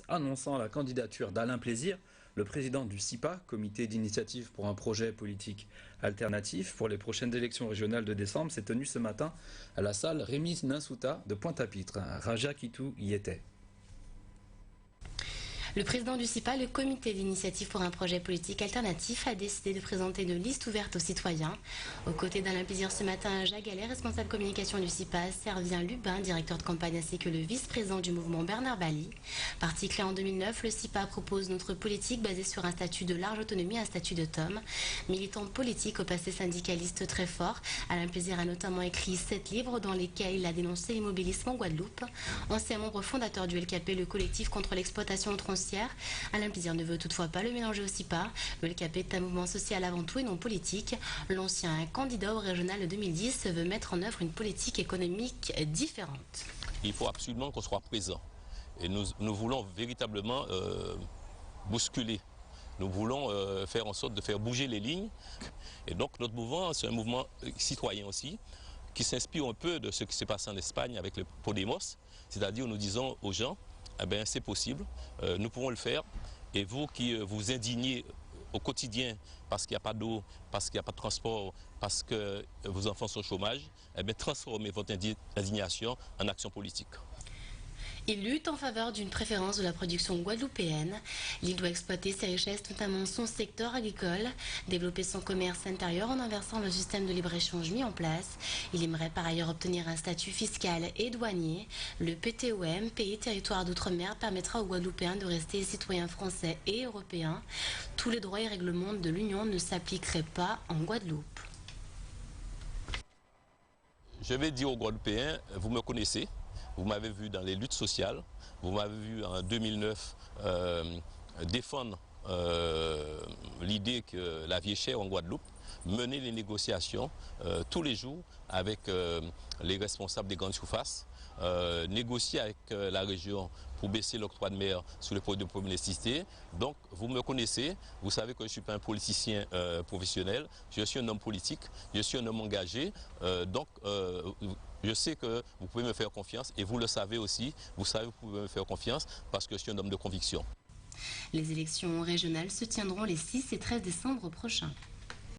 annonçant la candidature d'Alain Plaisir, le président du CIPA, Comité d'initiative pour un projet politique alternatif pour les prochaines élections régionales de décembre, s'est tenu ce matin à la salle Rémi Ninsouta de Pointe-à-Pitre. Raja Kitou y était. Le président du CIPA, le comité d'initiative pour un projet politique alternatif, a décidé de présenter une liste ouverte aux citoyens. Aux côtés d'Alain Plaisir ce matin, Jacques Gallet, responsable communication du CIPA, Servien Lubin, directeur de campagne, ainsi que le vice-président du mouvement Bernard Bali. Parti créé en 2009, le CIPA propose notre politique basée sur un statut de large autonomie, un statut de Tom. Militant politique au passé syndicaliste très fort, Alain Plaisir a notamment écrit 7 livres dans lesquels il a dénoncé l'immobilisme en Guadeloupe. Ancien membre fondateur du LKP, le collectif contre l'exploitation tronçonnière, Alain Plaisir ne veut toutefois pas le mélanger au CIPA. Le LKP est un mouvement social avant tout et non politique. L'ancien candidat au régional de 2010 veut mettre en œuvre une politique économique différente. Il faut absolument qu'on soit présent. Et nous voulons véritablement bousculer. Nous voulons faire en sorte de faire bouger les lignes. Et donc notre mouvement, c'est un mouvement citoyen aussi, qui s'inspire un peu de ce qui s'est passé en Espagne avec le Podemos. C'est-à-dire nous disons aux gens, eh bien, c'est possible, nous pouvons le faire. Et vous qui vous indignez au quotidien parce qu'il n'y a pas d'eau, parce qu'il n'y a pas de transport, parce que vos enfants sont au chômage, eh bien, transformez votre indignation en action politique. Il lutte en faveur d'une préférence de la production guadeloupéenne. L'île doit exploiter ses richesses, notamment son secteur agricole, développer son commerce intérieur en inversant le système de libre-échange mis en place. Il aimerait par ailleurs obtenir un statut fiscal et douanier. Le PTOM, Pays Territoire d'Outre-mer, permettra aux Guadeloupéens de rester citoyens français et européens. Tous les droits et règlements de l'Union ne s'appliqueraient pas en Guadeloupe. Je vais dire aux Guadeloupéens, vous me connaissez. Vous m'avez vu dans les luttes sociales, vous m'avez vu en 2009 défendre l'idée que la vie est chère en Guadeloupe, mener les négociations tous les jours avec les responsables des grandes surfaces, négocier avec la région pour baisser l'octroi de mer sur les produits de première nécessité. Donc vous me connaissez, vous savez que je ne suis pas un politicien professionnel, je suis un homme politique, je suis un homme engagé, je sais que vous pouvez me faire confiance et vous le savez aussi, vous savez que vous pouvez me faire confiance parce que je suis un homme de conviction. Les élections régionales se tiendront les 6 et 13 décembre prochains.